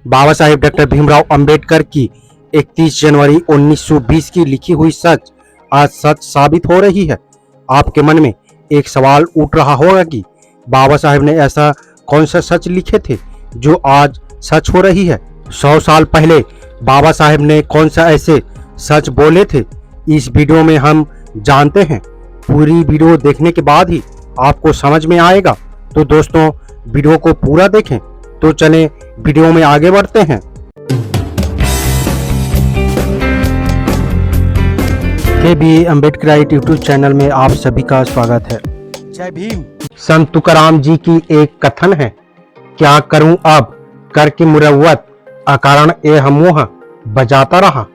Baba Saheb doctor Bhimrao Ambedkar की 31 जनवरी 1920 की लिखी हुई सच आज सच साबित हो रही है। आपके मन में एक सवाल उठ रहा होगा कि बाबा साहेब ने ऐसा कौन सा सच लिखे थे जो आज सच हो रही है। 100 साल पहले बाबा साहेब ने कौन सा ऐसे सच बोले थे, इस वीडियो में हम जानते हैं। पूरी वीडियो देखने के बाद ही आपको समझ में आएगा। तो दोस्तों, वीडियो को पूरा देखें। तो चलें वीडियो में आगे बढ़ते हैं। के अम्बेडकराइट यूट्यूब चैनल में आप सभी का स्वागत है। जय भीम। संत तुकाराम जी की एक कथन है, क्या करूं अब करके मुरव्वत अकारण ए हमोह बजाता रहा।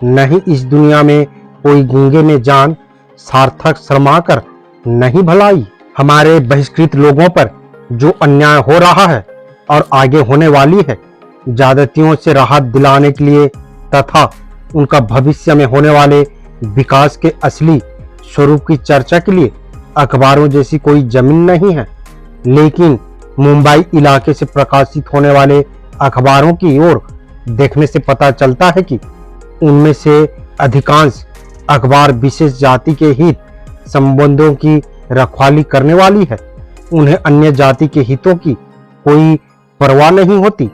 नहीं इस दुनिया में कोई गूंगे में जान, सार्थक शर्मा कर नहीं भलाई। हमारे बहिष्कृत लोगों पर जो अन्याय हो रहा है और आगे होने वाली है, ज्यादतियों से राहत दिलाने के लिए तथा उनका भविष्य में होने वाले विकास के असली स्वरूप की चर्चा के लिए अखबारों जैसी कोई जमीन नहीं है। लेकिन मुंबई इलाके से प्रकाशित होने वाले अखबारों की ओर देखने से पता चलता है कि उनमें से अधिकांश अखबार विशेष जाति के हित संबंधों की रखवाली करने वाली है। उन्हें अन्य जाति के हितों की कोई परवाह नहीं होती।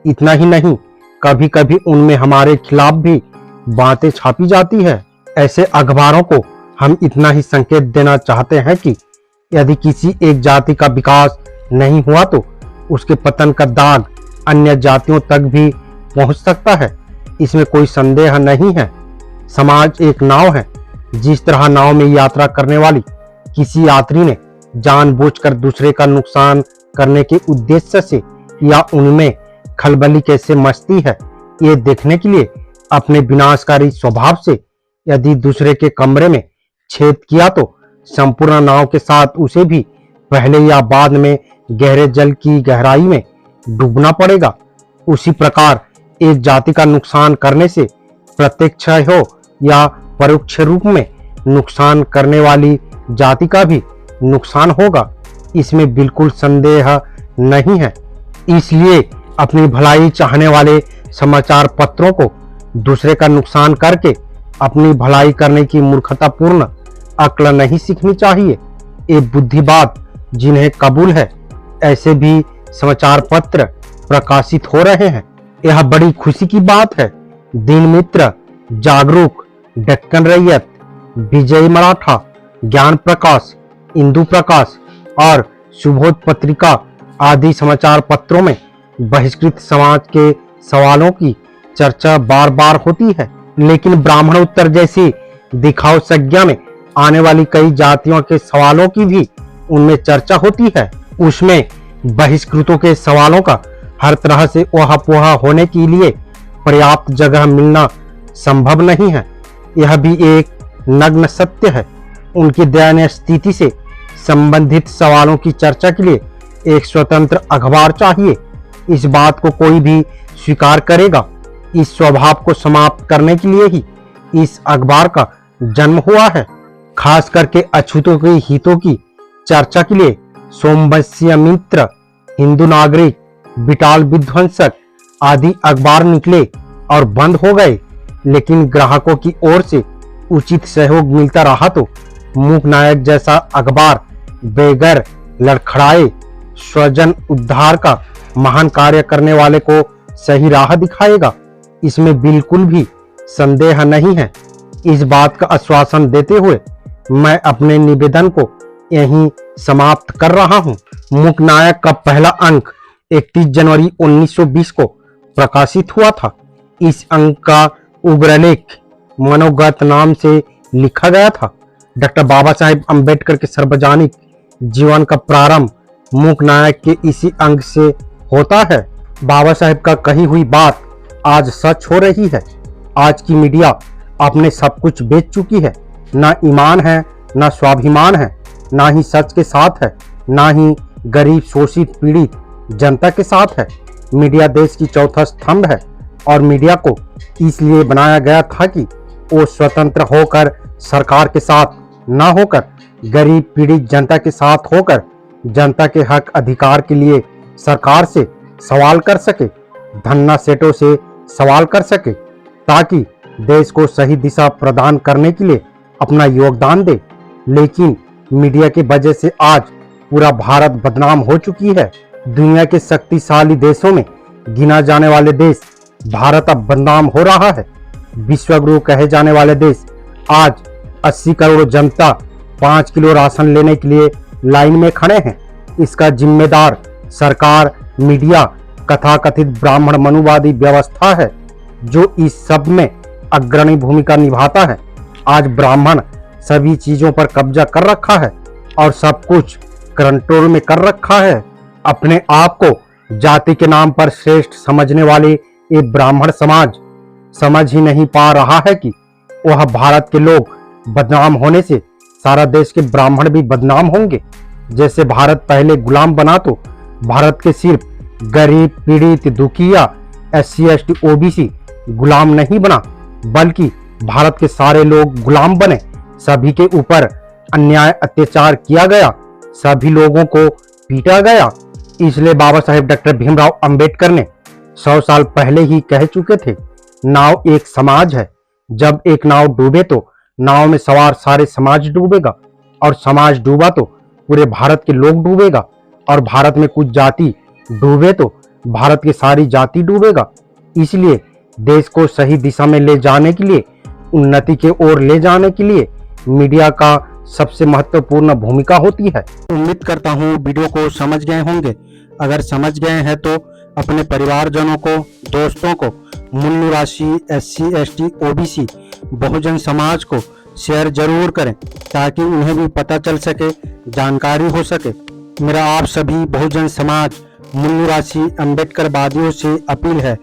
इतना ही नहीं, कभी कभी उनमें हमारे खिलाफ भी बातें छापी जाती है। ऐसे अखबारों को हम इतना ही संकेत देना चाहते हैं कि यदि किसी एक जाति का विकास नहीं हुआ तो उसके पतन का दाग अन्य जातियों तक भी पहुंच सकता है। इसमें कोई संदेह नहीं है। समाज एक नाव है। जिस तरह नाव में यात्रा करने वाली किसी यात्री ने जानबूझकर दूसरे का नुकसान करने के उद्देश्य से या उनमें खलबली कैसे मचती है, ये देखने के लिए अपने विनाशकारी स्वभाव से यदि दूसरे के कमरे में छेद किया तो संपूर्ण नाव के साथ उसे भी पहले या बाद में गहरे जल की गहराई में डूबना पड़ेगा। उसी प्रकार एक जाति का नुकसान करने से प्रत्यक्ष हो या परोक्ष रूप में नुकसान करने वाली जाति का भी नुकसान होगा, इसमें बिल्कुल संदेह नहीं है। इसलिए अपनी भलाई चाहने वाले समाचार पत्रों को दूसरे का नुकसान करके अपनी भलाई करने की मूर्खतापूर्ण अक्ल नहीं सीखनी चाहिए। ये बुद्धिवाद जिन्हें कबूल है, ऐसे भी समाचार पत्र प्रकाशित हो रहे हैं। यह बड़ी खुशी की बात है। दिन मित्र, जागरूक, डेक्कन रैयत, विजय मराठा, ज्ञान प्रकाश, इंदु प्रकाश और सुबोध पत्रिका आदि समाचार पत्रों में बहिष्कृत समाज के सवालों की चर्चा बार बार होती है। लेकिन ब्राह्मण उत्तर जैसी दिखाओ संज्ञा में आने वाली कई जातियों के सवालों की भी उनमें चर्चा होती है। उसमें बहिष्कृतों के सवालों का हर तरह से ओहा-पोहा होने के लिए पर्याप्त जगह मिलना संभव नहीं है। यह भी एक नग्न सत्य है। उनकी दयनीय स्थिति से संबंधित सवालों की चर्चा के लिए एक स्वतंत्र अखबार चाहिए। इस बात को कोई भी स्वीकार करेगा। इस स्वभाव को समाप्त करने के लिए ही इस अखबार का जन्म हुआ है। खास करके अछूतों के हितों की चर्चा के लिए सोमवंशीय मित्र, हिंदू नागरिक, बिटाल विध्वंसक आदि अखबार निकले और बंद हो गए। लेकिन ग्राहकों की ओर से उचित सहयोग मिलता रहा तो मूक नायक जैसा अखबार बेगर लड़खड़ाए स्वजन उद्धार का महान कार्य करने वाले को सही राह दिखाएगा। इसमें बिल्कुल भी संदेह नहीं है। इस बात का आश्वासन देते हुए मैं अपने निवेदन को यहीं समाप्त कर रहा हूं। मूक नायक का पहला अंक 31 जनवरी 1920 को प्रकाशित हुआ था। इस अंक का उग्रलेख मनोगत नाम से लिखा गया था। डॉक्टर बाबा साहेब अम्बेडकर के सार्वजनिक जीवन का प्रारंभ मूक नायक के इसी अंक से होता है। बाबा साहेब का कही हुई बात आज सच हो रही है। आज की मीडिया अपने सब कुछ बेच चुकी है। ना ईमान है, ना स्वाभिमान है, ना ही सच के साथ है, ना ही गरीब शोषित पीड़ित जनता के साथ है। मीडिया देश की चौथा स्तंभ है और मीडिया को इसलिए बनाया गया था कि वो स्वतंत्र होकर सरकार के साथ न होकर गरीब पीड़ित जनता के साथ होकर जनता के हक अधिकार के लिए सरकार से सवाल कर सके। धन्ना सेठों से सवाल कर सके ताकि देश को सही दिशा प्रदान करने के लिए अपना योगदान दे। लेकिन मीडिया की वजह से आज पूरा भारत बदनाम हो चुकी है। दुनिया के शक्तिशाली देशों में गिना जाने वाले देश भारत अब बदनाम हो रहा है। विश्वगुरु कहे जाने वाले देश आज 80 करोड़ जनता 5 किलो राशन लेने के लिए लाइन में खड़े हैं। इसका जिम्मेदार सरकार, मीडिया, कथाकथित ब्राह्मण मनुवादी व्यवस्था है जो इस सब में अग्रणी भूमिका निभाता है। आज ब्राह्मण सभी चीजों पर कब्जा कर रखा है और सब कुछ कंट्रोल में कर रखा है। अपने आप को जाति के नाम पर श्रेष्ठ समझने वाले ये ब्राह्मण समाज समझ ही नहीं पा रहा है कि वह भारत के लोग बदनाम होने से सारा देश के ब्राह्मण भी बदनाम होंगे। जैसे भारत पहले गुलाम बना तो भारत के सिर्फ गरीब, पीड़ित, दुखिया, SC ST OBC गुलाम नहीं बना, बल्कि भारत के सारे लोग गुलाम बने। सभी के ऊपर अन्याय अत्याचार किया गया, सभी लोगों को पीटा गया। इसलिए बाबा साहेब डॉक्टर भीमराव अंबेडकर ने 100 साल पहले ही कह चुके थे, नाव एक समाज है। जब एक नाव डूबे तो नाव में सवार सारे समाज डूबेगा और समाज डूबा तो पूरे भारत के लोग डूबेगा और भारत में कुछ जाति डूबे तो भारत की सारी जाति डूबेगा। इसलिए देश को सही दिशा में ले जाने के लिए, उन्नति के ओर ले जाने के लिए मीडिया का सबसे महत्वपूर्ण भूमिका होती है। उम्मीद करता हूँ वीडियो को समझ गए होंगे। अगर समझ गए हैं तो अपने परिवारजनों को, दोस्तों को, मूल निवासी, SC ST OBC Bahujan Samaj को शेयर जरूर करें ताकि उन्हें भी पता चल सके, जानकारी हो सके। मेरा आप सभी बहुजन समाज, मूल निवासी अम्बेडकरवादियों से अपील है,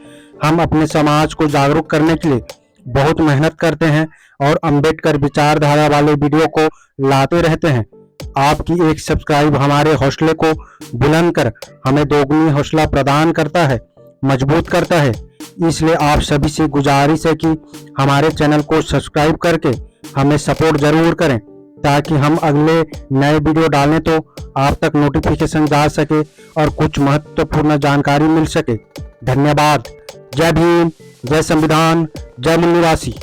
हम अपने समाज को जागरूक करने के लिए बहुत मेहनत करते हैं और अम्बेडकर विचारधारा वाले वीडियो को लाते रहते हैं। आपकी एक सब्सक्राइब हमारे हौसले को बुलंद कर हमें दोगुनी हौसला प्रदान करता है, मजबूत करता है। इसलिए आप सभी से गुजारिश है कि हमारे चैनल को सब्सक्राइब करके हमें सपोर्ट जरूर करें ताकि हम अगले नए वीडियो डालें तो आप तक नोटिफिकेशन जा सके और कुछ महत्वपूर्ण जानकारी मिल सके। धन्यवाद। जय भीम, जय संविधान, जय मूल निवासी।